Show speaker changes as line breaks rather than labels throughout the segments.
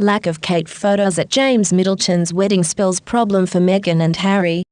Lack of Kate photos at James Middleton's wedding spells problem for Meghan and Harry.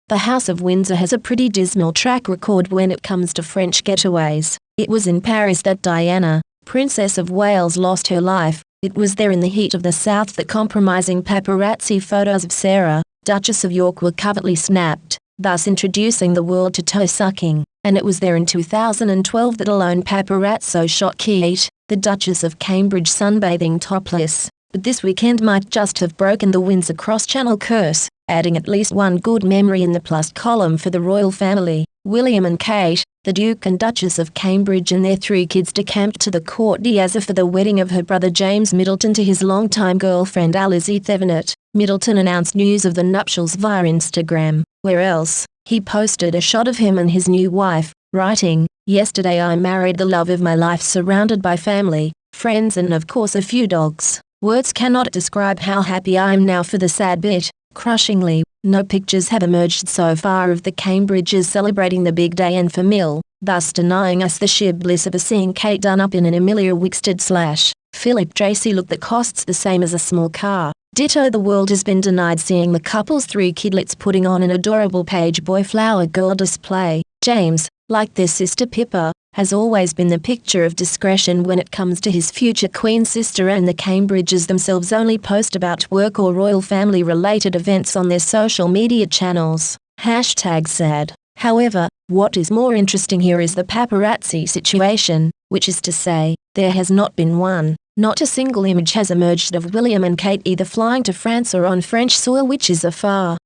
The House of Windsor has a pretty dismal track record when it comes to French getaways. It was in Paris that Diana, Princess of Wales, lost her life. It was there in the heat of the South that compromising paparazzi photos of Sarah, Duchess of York, were covertly snapped, thus introducing the world to toe-sucking. And it was there in 2012 that a lone paparazzo shot Kate, the Duchess of Cambridge, sunbathing topless. But this weekend might just have broken the Windsor cross-channel curse, adding at least one good memory in the plus column for the royal family. William and Kate, the Duke and Duchess of Cambridge, and their 3 kids decamped to the Court d'Azur for the wedding of her brother James Middleton to his longtime girlfriend Alizé Thevenet. Middleton announced news of the nuptials via Instagram. Where else? He posted a shot of him and his new wife, writing, "Yesterday I married the love of my life, surrounded by family, friends and of course a few dogs. Words cannot describe how happy I am now for the sad bit." Crushingly, no pictures have emerged so far of the Cambridges celebrating the big day en famille, thus denying us the sheer bliss of seeing Kate done up in an Emilia Wickstead/Philip Tracy look that costs the same as a small car. Ditto, the world has been denied seeing the couple's 3 kidlets putting on an adorable page boy flower girl display. James, like their sister Pippa, has always been the picture of discretion when it comes to his future queen sister, and the Cambridges themselves only post about work or royal family related events on their social media channels. #sad. However, what is more interesting here is the paparazzi situation, which is to say, there has not been one. Not a single image has emerged of William and Kate either flying to France or on French soil, which is a far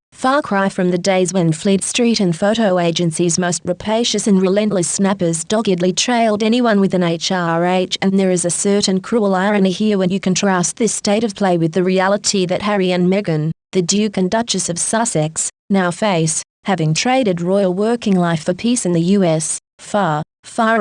cry from the days when Fleet Street and photo agencies' most rapacious and relentless snappers doggedly trailed anyone with an HRH. And there is a certain cruel irony here when you contrast this state of play with the reality that Harry and Meghan, the Duke and Duchess of Sussex, now face, having traded royal working life for peace in the US, far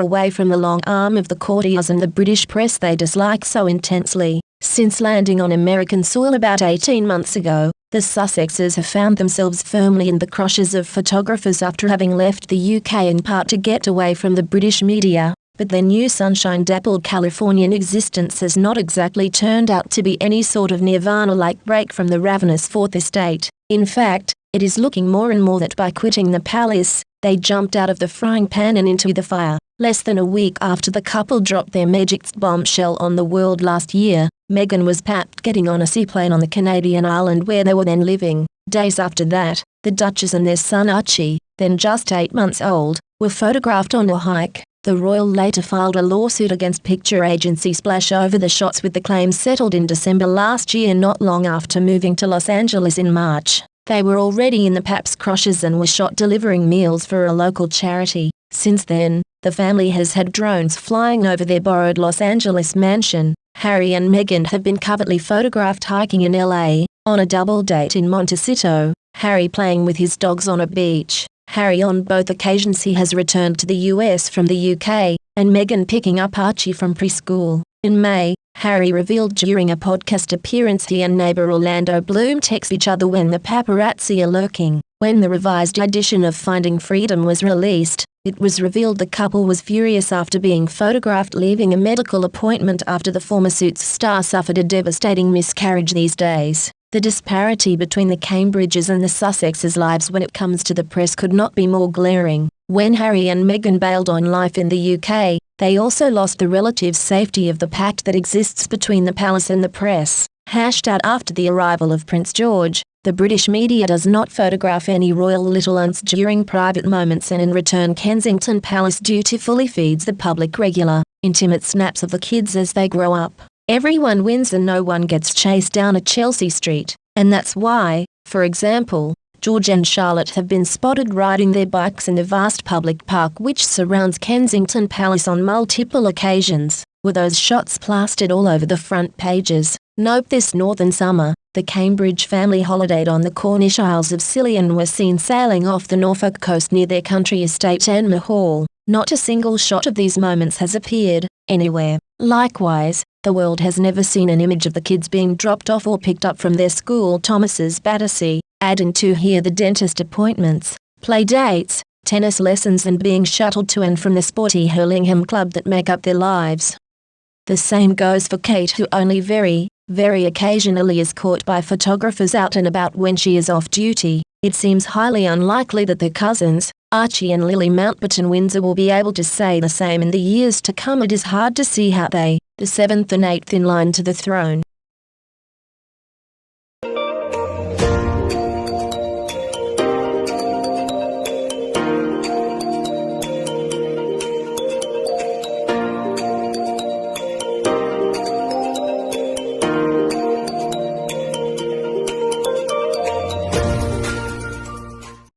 away from the long arm of the courtiers and the British press they dislike so intensely. Since landing on American soil about 18 months ago, the Sussexes have found themselves firmly in the crushes of photographers after having left the UK in part to get away from the British media. But their new sunshine-dappled Californian existence has not exactly turned out to be any sort of nirvana-like break from the ravenous Fourth Estate. In fact, it is looking more and more that by quitting the palace, they jumped out of the frying pan and into the fire. Less than a week after the couple dropped their magic bombshell on the world last year, Meghan was papped getting on a seaplane on the Canadian island where they were then living. Days after that, the Duchess and their son Archie, then just 8 months old, were photographed on a hike. The royal later filed a lawsuit against picture agency Splash over the shots, with the claim settled in December last year, not long after moving to Los Angeles in March. They were already in the Paps crushes and were shot delivering meals for a local charity. Since then, the family has had drones flying over their borrowed Los Angeles mansion. Harry and Meghan have been covertly photographed hiking in LA, on a double date in Montecito, Harry playing with his dogs on a beach. Harry on both occasions he has returned to the US from the UK, and Meghan picking up Archie from preschool. In May, Harry revealed during a podcast appearance he and neighbor Orlando Bloom text each other when the paparazzi are lurking. When the revised edition of Finding Freedom was released, it was revealed the couple was furious after being photographed leaving a medical appointment after the former Suits star suffered a devastating miscarriage. These days, the disparity between the Cambridges and the Sussexes' lives when it comes to the press could not be more glaring. When Harry and Meghan bailed on life in the UK, they also lost the relative safety of the pact that exists between the palace and the press. After the arrival of Prince George, the British media does not photograph any royal little unts during private moments, and in return Kensington Palace dutifully feeds the public regular, intimate snaps of the kids as they grow up. Everyone wins and no one gets chased down a Chelsea street, and that's why, for example, George and Charlotte have been spotted riding their bikes in the vast public park which surrounds Kensington Palace on multiple occasions. Were those shots plastered all over the front pages? Nope. This northern summer, the Cambridge family holidayed on the Cornish Isles of Scilly and were seen sailing off the Norfolk coast near their country estate Anmer Hall. Not a single shot of these moments has appeared anywhere. Likewise, the world has never seen an image of the kids being dropped off or picked up from their school Thomas's Battersea. Adding to here the dentist appointments, play dates, tennis lessons and being shuttled to and from the sporty Hurlingham club that make up their lives. The same goes for Kate, who only very very occasionally is caught by photographers out and about when she is off duty. It seems highly unlikely that their cousins, Archie and Lily Mountbatten-Windsor, will be able to say the same in the years to come. It is hard to see how they, the 7th and 8th in line to the throne,